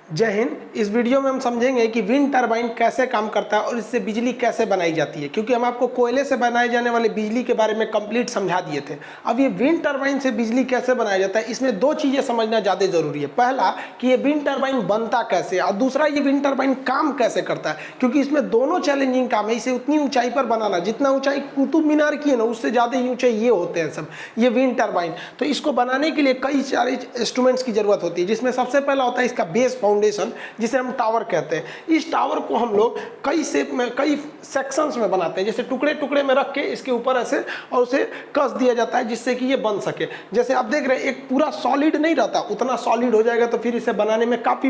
जय हिंद। इस वीडियो में हम समझेंगे कि विंड टरबाइन कैसे काम करता है और इससे बिजली कैसे बनाई जाती है, क्योंकि हम आपको कोयले से बनाए जाने वाले बिजली के बारे में कंप्लीट समझा दिए थे। अब ये विंड टरबाइन से बिजली कैसे बनाया जाता है, इसमें दो चीज़ें समझना ज़्यादा ज़रूरी है। पहला कि ये विंड टरबाइन बनता कैसे, और दूसरा ये विंड टरबाइन काम कैसे करता है, क्योंकि इसमें दोनों चैलेंजिंग काम है। इसे उतनी ऊंचाई पर बनाना, जितना ऊंचाई कुतुब मीनार की है ना, उससे ज़्यादा ही ऊंचाई ये होते हैं सब, ये विंड टरबाइन। तो इसको बनाने के लिए कई सारे इंस्ट्रूमेंट्स की जरूरत होती है, जिसमें सबसे पहला होता है इसका बेस फाउंडेशन, जिसे हम टावर कहते हैं। इस टावर को हम लोग कई शेप में, कई सेक्शंस में बनाते हैं, जैसे टुकड़े टुकड़े में रख के इसके ऊपर ऐसे और उसे कस दिया जाता है, जिससे कि ये बन सके। जैसे आप देख रहे हैं एक पूरा सॉलिड नहीं रहता, उतना सॉलिड हो जाएगा तो फिर इसे बनाने में काफ़ी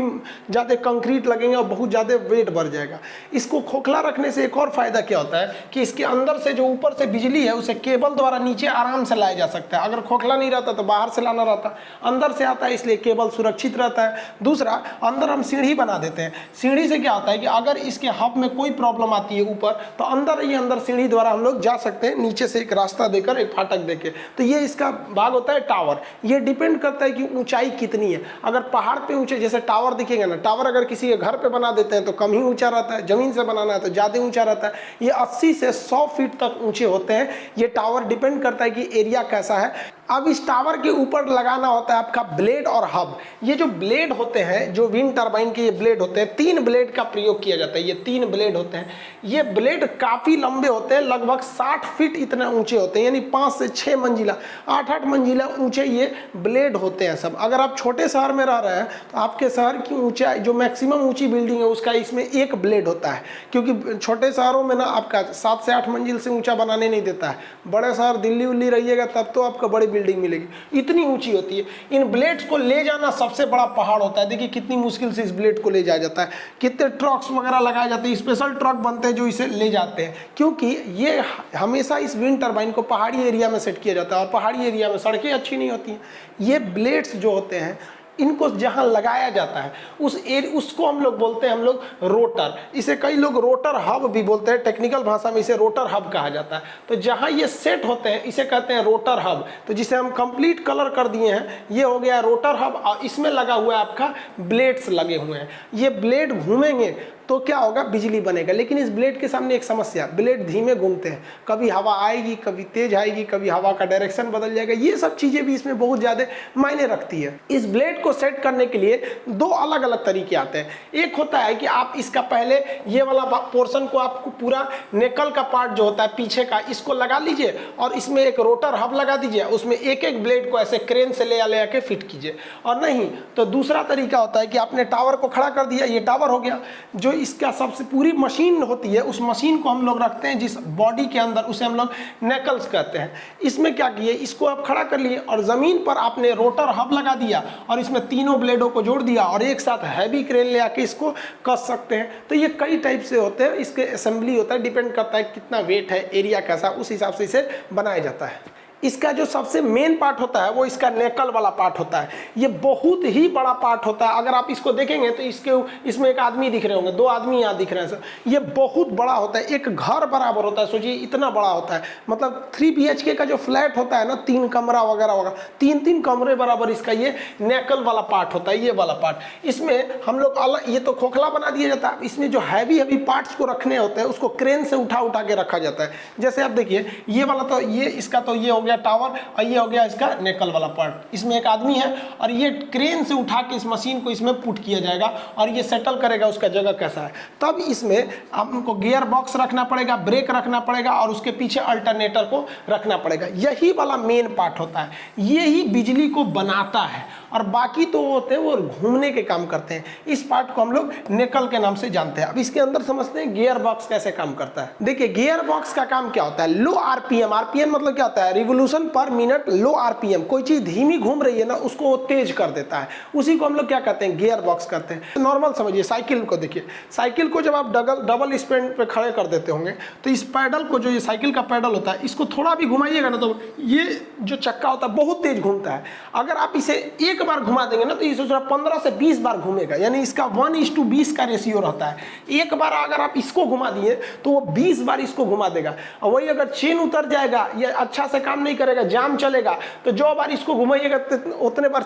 ज़्यादा कंक्रीट लगेंगे और बहुत ज़्यादा वेट बढ़ जाएगा। इसको खोखला रखने से एक और फायदा क्या होता है कि इसके अंदर से जो ऊपर से बिजली है उसे केबल द्वारा नीचे आराम से लाया जा सकता है। अगर खोखला नहीं रहता तो बाहर से लाना रहता, अंदर से आता है, इसलिए केबल सुरक्षित रहता है। दूसरा, अंदर हम सीढ़ी बना देते हैं। सीढ़ी से क्या होता है कि अगर इसके हब में कोई प्रॉब्लम आती है ऊपर, तो अंदर सीढ़ी द्वारा हम लोग जा सकते हैं, नीचे से एक रास्ता देकर, एक फाटक देके। तो ये इसका भाग होता है टावर। ये डिपेंड करता है कि ऊंचाई कितनी है। अगर पहाड़ पे ऊंचे जैसे टावर दिखेगा ना, टावर अगर किसी के घर पे बना देते हैं तो कम ही ऊंचा रहता है, जमीन से बनाना है तो ज़्यादा ऊंचा रहता है। ये 80 से 100 फीट तक ऊंचे होते हैं। ये टावर डिपेंड करता है कि एरिया कैसा है। अब इस टावर के ऊपर लगाना होता है आपका ब्लेड और हब। ये जो ब्लेड होते हैं, जो विंड टरबाइन के ये ब्लेड होते हैं, 3 ब्लेड का प्रयोग किया जाता है। ये 3 ब्लेड होते हैं। ये ब्लेड काफ़ी लंबे होते हैं, लगभग 60 फीट इतना ऊंचे होते हैं, यानी 5 से 6 मंजिला, 8-8 मंजिला ऊंचे ये ब्लेड होते हैं सब। अगर आप छोटे शहर में रह रहे हैं तो आपके शहर की ऊंचाई, जो मैक्सिमम ऊंची बिल्डिंग है उसका इसमें एक ब्लेड होता है, क्योंकि छोटे शहरों में ना आपका 7 से 8 मंजिल से ऊंचा बनाने नहीं देता है। बड़े शहर दिल्ली उल्ली रहिएगा तब तो आपको बड़ी बिल्डिंग मिलेगी, इतनी ऊंची होती है। इन ब्लेड्स को ले जाना सबसे बड़ा पहाड़ होता है। देखिए कितनी मुश्किल से इस ब्लेड को ले जाया जाता है, कितने ट्रक्स वगैरह लगाए जाते हैं, स्पेशल ट्रक बनते हैं जो इसे ले जाते हैं, क्योंकि ये हमेशा इस विंड टरबाइन को पहाड़ी एरिया में सेट किया जाता है और पहाड़ी एरिया में सड़कें अच्छी नहीं होती हैं। ये ब्लेड्स जो होते हैं, इनको जहां लगाया जाता है उसको हम लोग बोलते हैं रोटर। इसे कई लोग रोटर हब भी बोलते हैं, टेक्निकल भाषा में इसे रोटर हब कहा जाता है। तो जहां ये सेट होते हैं इसे कहते हैं रोटर हब। तो जिसे हम कंप्लीट कलर कर दिए हैं, ये हो गया रोटर हब, और इसमें लगा हुआ है आपका ब्लेड्स लगे हुए हैं। ये ब्लेड घूमेंगे तो क्या होगा, बिजली बनेगा। लेकिन इस ब्लेड के सामने एक समस्या, ब्लेड धीमे घूमते हैं, कभी हवा आएगी, कभी तेज आएगी, कभी हवा का डायरेक्शन बदल जाएगा। ये सब चीजें भी इसमें बहुत ज्यादा मायने रखती है। इस ब्लेड को सेट करने के लिए 2 अलग अलग तरीके आते हैं। एक होता है कि आप इसका पहले ये वाला पोर्शन को, आपको पूरा नेकल का पार्ट जो होता है पीछे का, इसको लगा लीजिए और इसमें एक रोटर हब लगा दीजिए, उसमें एक एक ब्लेड को ऐसे क्रेन से ले आके फिट कीजिए। और नहीं तो दूसरा तरीका होता है कि आपने टावर को खड़ा कर दिया, ये टावर हो गया। जो इसका सबसे पूरी मशीन होती है, उस मशीन को हम लोग रखते हैं जिस बॉडी के अंदर, उसे हम लोग नेकल्स कहते हैं। इसमें क्या किए, इसको आप खड़ा कर लिए और जमीन पर आपने रोटर हब लगा दिया और इसमें तीनों ब्लेडों को जोड़ दिया और एक साथ हैवी क्रेन ले आके इसको कस सकते हैं। तो ये कई टाइप से होते हैं, इसके असेंबली होता है, डिपेंड करता है कितना वेट है, एरिया कैसा, उस हिसाब से इसे बनाया जाता है। इसका जो सबसे मेन पार्ट होता है वो इसका नेकल वाला पार्ट होता है। ये बहुत ही बड़ा पार्ट होता है। अगर आप इसको देखेंगे तो इसमें एक आदमी दिख रहे होंगे, 2 आदमी यहाँ दिख रहे हैं सर। ये बहुत बड़ा होता है, एक घर बराबर होता है। सोचिए इतना बड़ा होता है, मतलब 3 BHK का जो फ्लैट होता है ना, 3 कमरा वगैरह वगैरह, 3-3 कमरे बराबर इसका ये नेकल वाला पार्ट होता है। ये वाला पार्ट इसमें हम लोग अलग, ये तो खोखला बना दिया जाता है। इसमें जो हैवी पार्ट्स को रखने होते हैं उसको क्रेन से उठा के रखा जाता है। जैसे आप देखिए ये वाला, तो ये इसका तो ये हो गया टावर, और ये हो गया इसका नेकल वाला पार्ट। इसमें एक आदमी है और ये क्रेन से उठा के इस मशीन को इसमें पुट किया जाएगा और ये सेटल करेगा उसका जगह कैसा है। तब इसमें आपको गियर बॉक्स रखना पड़ेगा, ब्रेक रखना पड़ेगा और उसके पीछे अल्टरनेटर को रखना पड़ेगा। यही वाला मेन पार्ट होता है, ये ही बिजली को बनाता है। और बाकी तो होते हैं वो घूमने के काम करते हैं। इस पार्ट को हम लोग नेकल के नाम से जानते हैं। अब इसके अंदर समझते हैं गियर बॉक्स कैसे काम करता है। देखिए गियर बॉक्स का काम क्या होता है, लो आरपीएम। आरपीएम मतलब क्या होता है, रिवोल्यूशन पर मिनट, लो आरपीएम। कोई चीज धीमी घूम रही है ना, उसको वो तेज कर देता है, उसी को हम लोग क्या कहते हैं, गियर बॉक्स कहते हैं। नॉर्मल समझिए, साइकिल को देखिए, साइकिल को जब आप डबल स्पीड पे खड़े कर देते होंगे तो इस पैडल को, जो ये साइकिल का पैडल होता है, इसको थोड़ा भी घुमाइएगा ना तो ये जो चक्का होता है बहुत तेज घूमता है। अगर आप इसे 1 बार घुमा देंगे ना तो ये ससुरा 15 से 20 बार घूमेगा, यानी इसका 1:20 का रेशियो रहता है। एक बार अगर आप इसको घुमा दिए तो वो 20 बार इसको घुमा देगा। और वही अगर चेन उतर जाएगा या अच्छा से काम नहीं करेगा, जाम चलेगा, तो जो बार इसको घुमाइएगा उतने बार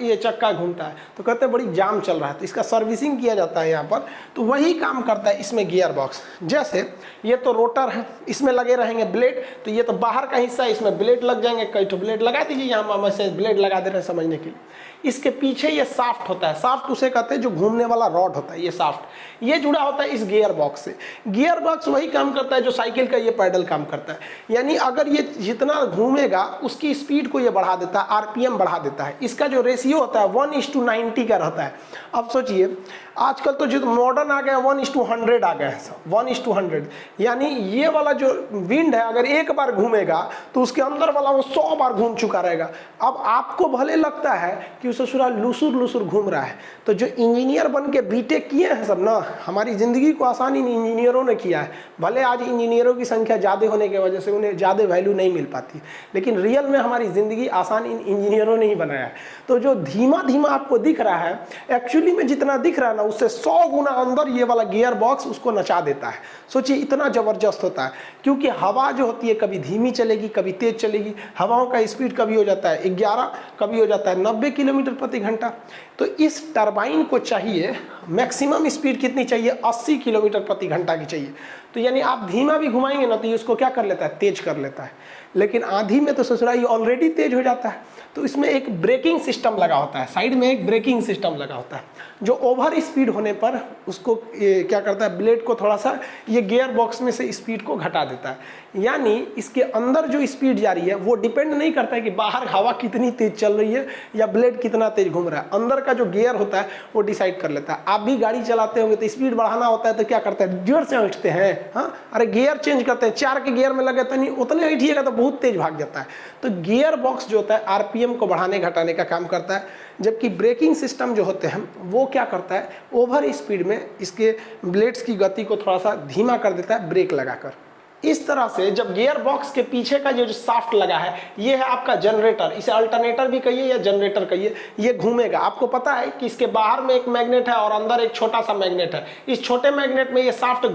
ये चक्का घूमता है, तो कहते हैं बड़ी जाम चल रहा है, तो इसका सर्विसिंग किया जाता है यहाँ पर। तो वही काम करता है इसमें गियर बॉक्स। जैसे ये तो रोटर है, इसमें लगे रहेंगे ब्लेड, तो ये तो बाहर का हिस्सा है, इसमें ब्लेड लग जाएंगे। कई तो ब्लेड लगा दीजिए, यहाँ हम ऐसे ब्लेड लगा दे रहे हैं समझने के लिए। इसके पीछे ये साफ्ट होता है, साफ्ट उसे कहते हैं जो घूमने वाला रॉड होता है, ये साफ्ट, ये जुड़ा होता है इस गियर बॉक्स से। गियर बॉक्स वही काम करता है जो साइकिल का ये पैडल काम करता है, यानी अगर ये जितना घूमेगा उसकी स्पीड को ये बढ़ा देता है, आरपीएम बढ़ा देता है। इसका जो रेशियो होता है 1:90 का रहता है। अब सोचिए आजकल तो जो मॉडर्न आ गया 1:100 आ गया है, 1:100, यानी ये वाला जो विंड है अगर एक बार घूमेगा तो उसके अंदर वाला वो 100 बार घूम चुका रहेगा। अब आपको भले लगता है कि ससुराल लुसुर लुसुर घूम रहा है, तो जो इंजीनियर बन के बीटेक किए हैं सब ना, हमारी ज़िंदगी को आसानी इंजीनियरों ने किया है। भले आज इंजीनियरों की संख्या ज़्यादा होने की वजह से उन्हें ज़्यादा वैल्यू नहीं मिल पाती, लेकिन रियल में हमारी ज़िंदगी आसान इन इंजीनियरों ने ही बनाया है। तो जो धीमा धीमा आपको दिख रहा है, एक्चुअली में जितना दिख रहा है ना उससे 100 गुना अंदर ये वाला गियर बॉक्स उसको नचा देता है। सोचिए इतना ज़बरदस्त होता है, क्योंकि हवा जो होती है कभी धीमी चलेगी कभी तेज चलेगी। हवाओं का स्पीड कभी हो जाता है 11, कभी हो जाता है 90 किलोमीटर प्रति घंटा। तो इस टरबाइन को चाहिए मैक्सिमम स्पीड कितनी चाहिए, 80 किलोमीटर प्रति घंटा की चाहिए। तो यानी आप धीमा भी घुमाएंगे ना तो ये उसको क्या कर लेता है, तेज कर लेता है। लेकिन आंधी में तो ससुराल ऑलरेडी तेज हो जाता है। तो इसमें एक ब्रेकिंग सिस्टम लगा होता है, साइड में एक ब्रेकिंग सिस्टम लगा होता है, जो ओवर स्पीड होने पर उसको क्या करता है, ब्लेड को थोड़ा सा ये गियर बॉक्स में से स्पीड को घटा देता है। यानी इसके अंदर जो स्पीड जा रही है वो डिपेंड नहीं करता है कि बाहर हवा कितनी तेज चल रही है या ब्लेड कितना तेज घूम रहा है। अंदर का जो गियर होता है वो डिसाइड कर लेता है। आप भी गाड़ी चलाते होंगे तो स्पीड बढ़ाना होता है तो क्या करते हैं, जोर से उठते हैं, हाँ, अरे गियर चेंज करते हैं, 4 के गियर में लगे तो नहीं, उतने उठिएगा तो बहुत तेज भाग जाता है। तो गियर बॉक्स जो होता है आरपीएम को बढ़ाने घटाने का काम करता है, जबकि ब्रेकिंग सिस्टम जो होते हैं वो क्या करता है, ओवर स्पीड में इसके ब्लेड्स की गति को थोड़ा सा धीमा कर देता है ब्रेक लगाकर। इस तरह से जब गियर बॉक्स के पीछे का जो साफ्ट लगा है ये है आपका जनरेटर, इसे अल्टरनेटर भी कहिए या जनरेटर कहिए, ये घूमेगा। आपको पता है कि इसके बाहर में एक मैग्नेट है और अंदर एक छोटा सा मैग्नेट है। इस छोटे मैग्नेट में ये साफ्ट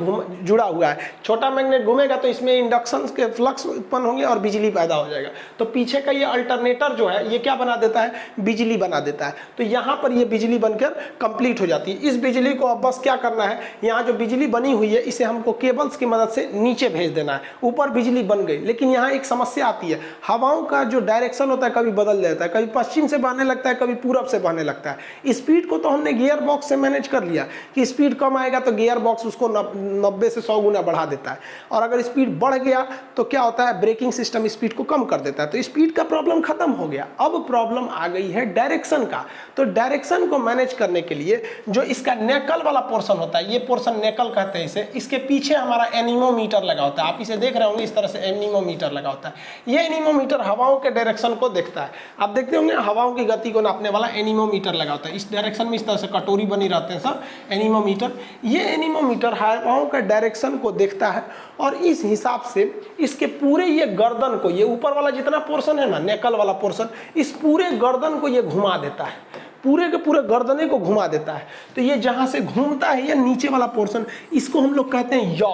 जुड़ा हुआ है। छोटा मैग्नेट घूमेगा तो इसमें इंडक्शन के फ्लक्स उत्पन्न होंगे और बिजली पैदा हो जाएगा। तो पीछे का ये अल्टरनेटर जो है ये क्या बना देता है, बिजली बना देता है। तो यहाँ पर ये बिजली बनकर कंप्लीट हो जाती है। इस बिजली को अब बस क्या करना है, यहाँ जो बिजली बनी हुई है इसे हमको केबल्स की मदद से नीचे भेज देना है। ऊपर बिजली बन गई, लेकिन यहाँ एक समस्या आती है, हवाओं का जो डायरेक्शन होता है कभी बदल जाता है, कभी पश्चिम से बहने लगता है कभी पूरब से बहने लगता है। स्पीड को तो हमने गियर बॉक्स से मैनेज कर लिया कि स्पीड कम आएगा तो गियर बॉक्स उसको 90 से 100 गुना बढ़ा देता है, और अगर स्पीड बढ़ गया तो क्या होता है, ब्रेकिंग सिस्टम स्पीड को कम कर देता है। तो स्पीड का प्रॉब्लम खत्म हो गया। अब प्रॉब्लम आ गई है डायरेक्शन का। तो डायरेक्शन को मैनेज करने के लिए जो इसका नेकल वाला पोर्शन होता है, ये पोर्शन नेकल कहते हैं इसे, इसके पीछे हमारा एनीमोमीटर लगा होता है। आप इसे देख रहे होंगे, इस तरह से एनीमोमीटर लगा होता है। ये एनीमोमीटर हवाओं के डायरेक्शन को देखता है। आप देखते होंगे हवाओं की गति को नापने वाला एनीमोमीटर लगा होता है। इस डायरेक्शन में इस तरह से कटोरी बनी रहते हैं सब एनीमोमीटर। ये एनीमोमीटर हवाओं के डायरेक्शन को देखता है और इस हिसाब से इसके पूरे ये गर्दन को, ये ऊपर वाला जितना पोर्शन है ना, नेकल वाला पोर्शन, इस पूरे गर्दन को ये घुमा देता है, पूरे के पूरे गर्दने को घुमा देता है। तो ये जहाँ से घूमता है ये नीचे वाला पोर्शन, इसको हम लोग कहते हैं यॉ।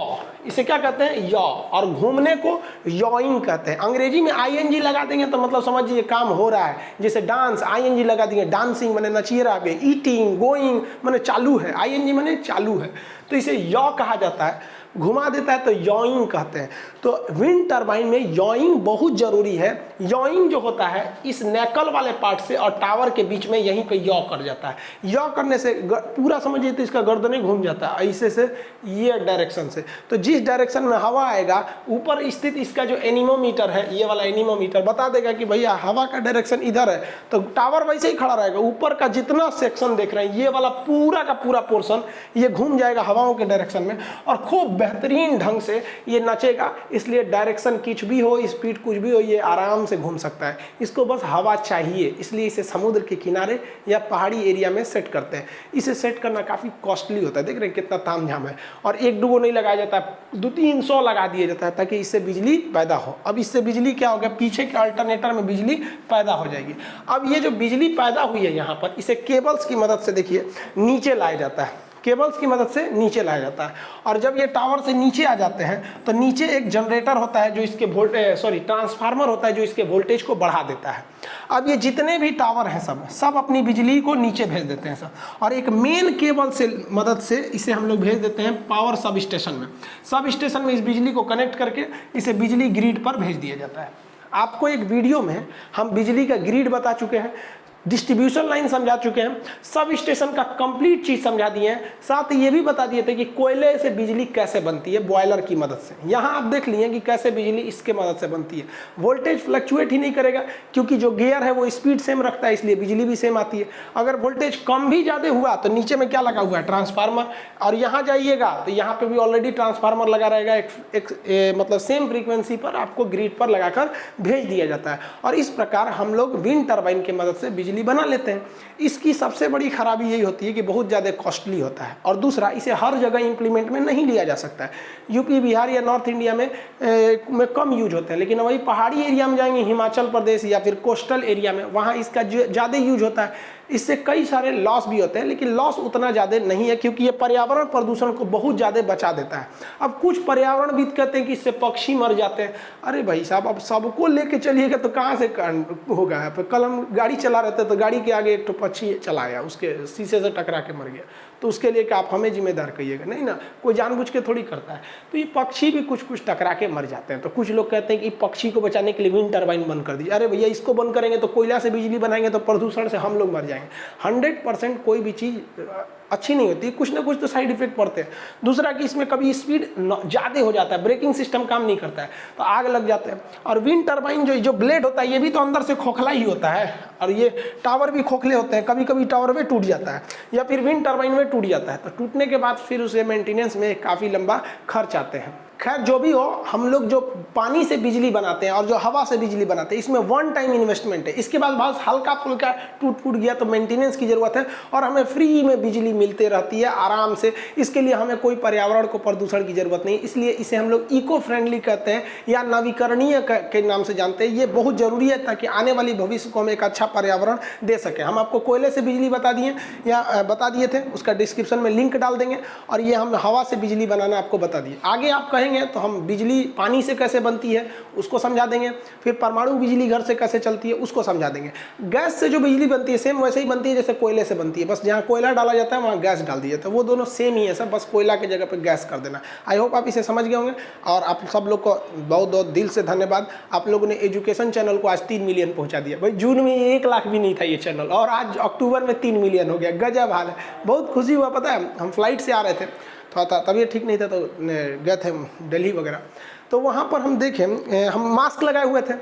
इसे क्या कहते हैं, यॉ। और घूमने को यॉइंग कहते हैं। अंग्रेजी में आईएनजी लगा देंगे तो मतलब समझिए काम हो रहा है। जैसे डांस, आईएनजी लगा देंगे, डांसिंग माने नचिए रहा है, ईटिंग, गोइंग माने चालू है, आईएनजी माने चालू है। तो इसे यॉ कहा जाता है। घुमा देता है तो यॉइंग कहते हैं। तो विंड टरबाइन में यॉइंग बहुत जरूरी है। यॉइंग जो होता है इस नेकल वाले पार्ट से और टावर के बीच में यहीं पे यॉ कर जाता है। यॉ करने से पूरा समझिए तो इसका गर्दन घूम जाता है ऐसे से, ये डायरेक्शन से। तो जिस डायरेक्शन में हवा आएगा, ऊपर स्थित इसका जो एनीमोमीटर है, ये वाला एनीमोमीटर बता देगा कि भैया हवा का डायरेक्शन इधर है, तो टावर वैसे ही खड़ा रहेगा। ऊपर का जितना सेक्शन देख रहे हैं, ये वाला पूरा का पूरा पोर्शन ये घूम जाएगा हवाओं के डायरेक्शन में और खूब बेहतरीन ढंग से ये नचेगा। इसलिए डायरेक्शन कुछ भी हो, स्पीड कुछ भी हो, ये आराम से घूम सकता है। इसको बस हवा चाहिए, इसलिए इसे समुद्र के किनारे या पहाड़ी एरिया में सेट करते हैं। इसे सेट करना काफ़ी कॉस्टली होता है, देख रहे हैं कितना तामझाम है। और एक दो नहीं लगाया जाता, 200-300 लगा दिया जाता है ताकि इससे बिजली पैदा हो। अब इससे बिजली क्या हो गया, पीछे के अल्टरनेटर में बिजली पैदा हो जाएगी। अब ये जो बिजली पैदा हुई है यहाँ पर, इसे केबल्स की मदद से देखिए नीचे लाया जाता है, केबल्स की मदद से नीचे लाया जाता है। और जब ये टावर से नीचे आ जाते हैं तो नीचे एक जनरेटर होता है जो इसके ट्रांसफार्मर होता है जो इसके वोल्टेज को बढ़ा देता है। अब ये जितने भी टावर हैं सब अपनी बिजली को नीचे भेज देते हैं सब, और एक मेन केबल से मदद से इसे हम लोग भेज देते हैं पावर सब स्टेशन में। सब स्टेशन में इस बिजली को कनेक्ट करके इसे बिजली ग्रिड पर भेज दिया जाता है। आपको एक वीडियो में हम बिजली का ग्रिड बता चुके हैं, डिस्ट्रीब्यूशन लाइन समझा चुके हैं, सब स्टेशन का कंप्लीट चीज समझा दिए हैं। साथ ही ये भी बता दिए थे कि कोयले से बिजली कैसे बनती है, बॉयलर की मदद से। यहाँ आप देख लिए कि कैसे बिजली इसके मदद से बनती है। वोल्टेज फ्लक्चुएट ही नहीं करेगा क्योंकि जो गियर है वो स्पीड सेम रखता है, इसलिए बिजली भी सेम आती है। अगर वोल्टेज कम भी ज़्यादा हुआ तो नीचे में क्या लगा हुआ है, ट्रांसफार्मर। और यहाँ जाइएगा तो यहाँ पे भी ऑलरेडी ट्रांसफार्मर लगा रहेगा, मतलब सेम फ्रीक्वेंसी पर आपको ग्रिड पर लगाकर भेज दिया जाता है। और इस प्रकार हम लोग विंड टर्बाइन की मदद से बिजली बना लेते हैं। इसकी सबसे बड़ी खराबी यही होती है कि बहुत ज़्यादा कॉस्टली होता है, और दूसरा इसे हर जगह इंप्लीमेंट में नहीं लिया जा सकता है। यूपी, बिहार या नॉर्थ इंडिया में कम यूज होते हैं, लेकिन वही पहाड़ी एरिया में जाएंगे, हिमाचल प्रदेश या फिर कोस्टल एरिया में, वहाँ इसका ज़्यादा यूज होता है। इससे कई सारे लॉस भी होते हैं, लेकिन लॉस उतना ज़्यादा नहीं है क्योंकि ये पर्यावरण प्रदूषण को बहुत ज़्यादा बचा देता है। अब कुछ पर्यावरणविद कहते हैं कि इससे पक्षी मर जाते हैं। अरे भाई साहब, अब सबको लेके चलिएगा तो कहाँ से होगा। कल हम गाड़ी चला रहे थे तो गाड़ी के आगे एक तो पक्षी चला आया, उसके शीशे से टकरा के मर गया। तो उसके लिए क्या आप हमें जिम्मेदार कहिएगा? नहीं ना, कोई जानबूझ के थोड़ी करता है। तो ये पक्षी भी कुछ टकरा के मर जाते हैं। तो कुछ लोग कहते हैं कि पक्षी को बचाने के लिए विंड टर्बाइन बंद कर दीजिए। अरे भैया, इसको बंद करेंगे तो कोयला से बिजली बनाएंगे तो प्रदूषण से हम लोग मर जाएंगे। 100% कोई भी चीज़ अच्छी नहीं होती, कुछ ना कुछ तो साइड इफेक्ट पड़ते हैं। दूसरा कि इसमें कभी स्पीड ज़्यादा हो जाता है, ब्रेकिंग सिस्टम काम नहीं करता है तो आग लग जाते हैं। और विंड टर्बाइन जो ब्लेड होता है ये भी तो अंदर से खोखला ही होता है, और ये टावर भी खोखले होते हैं। कभी कभी टावर में टूट जाता है या फिर विंड टर्बाइन में टूट जाता है, तो टूटने के बाद फिर उसे मेंटेनेंस में काफ़ी लंबा खर्च आते हैं। खैर जो भी हो, हम लोग जो पानी से बिजली बनाते हैं और जो हवा से बिजली बनाते हैं, इसमें वन टाइम इन्वेस्टमेंट है। इसके बाद बहुत हल्का फुल्का टूट फूट गया तो मेंटेनेंस की ज़रूरत है, और हमें फ्री में बिजली मिलते रहती है आराम से। इसके लिए हमें कोई पर्यावरण को प्रदूषण की ज़रूरत नहीं, इसलिए इसे हम लोग इको फ्रेंडली कहते हैं या नवीकरणीय के नाम से जानते हैं। ये बहुत ज़रूरी है ताकि आने वाली भविष्य को हम एक अच्छा पर्यावरण दे सकें। हम आपको कोयले से बिजली बता दिए थे, उसका डिस्क्रिप्शन में लिंक डाल देंगे। और ये हम हवा से बिजली बनाना आपको बता दिए। आगे आप कहेंगे तो हम बिजली पानी से कैसे बनती है उसको समझा देंगे, फिर परमाणु बिजली घर से कैसे चलती है उसको समझा देंगे। गैस से जो बिजली बनती है सेम वैसे ही बनती है जैसे कोयले से बनती है, बस जहाँ कोयला डाला जाता है वहाँ गैस डाल दिया, तो वो दोनों सेम ही है सब, बस कोयला की जगह पे गैस कर देना। आई होप आप इसे समझ गए होंगे, और आप सब लोग को बहुत बहुत दिल से धन्यवाद। आप लोगों ने एजुकेशन चैनल को आज 3 मिलियन पहुँचा दिया। भाई जून में 1 लाख भी नहीं था ये चैनल, और आज अक्टूबर में 3 मिलियन हो गया। गजब हाल है, बहुत खुशी हुआ। पता है हम फ्लाइट से आ रहे थे, थोड़ा तबीयत ठीक नहीं था तो गए थे दिल्ली वगैरह, तो वहाँ पर हम देखें हम मास्क लगाए हुए थे,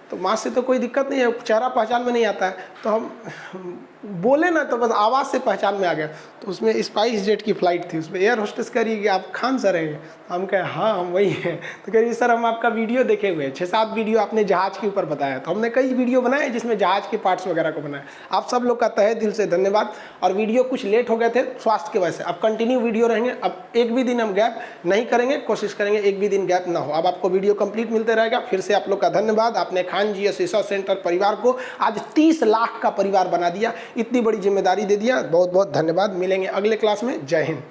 तो मास्क से तो कोई दिक्कत नहीं है, चेहरा पहचान में नहीं आता है, तो हम बोले ना तो बस आवाज़ से पहचान में आ गया। तो उसमें स्पाइस जेट की फ़्लाइट थी, उसमें एयर होस्टेस कह रही है कि आप खान सर हैं? हम कहे हाँ हम वही हैं। तो कह रही सर हम आपका वीडियो देखे हुए हैं, 6-7 वीडियो आपने जहाज़ के ऊपर बताया, तो हमने कई वीडियो बनाए जिसमें जहाज़ के पार्ट्स वगैरह को बनाया। आप सब लोग का तहे दिल से धन्यवाद। और वीडियो कुछ लेट हो गए थे स्वास्थ्य की वजह से, अब कंटिन्यू वीडियो रहेंगे। अब एक भी दिन हम गैप नहीं करेंगे, कोशिश करेंगे एक भी दिन गैप ना हो। अब आपको वीडियो कंप्लीट मिलते रहेगा। फिर से आप लोग का धन्यवाद। आपने खान जी रिसर्च सेंटर परिवार को आज 30 लाख का परिवार बना दिया, इतनी बड़ी जिम्मेदारी दे दिया। बहुत बहुत धन्यवाद। मिलेंगे अगले क्लास में। जय हिंद।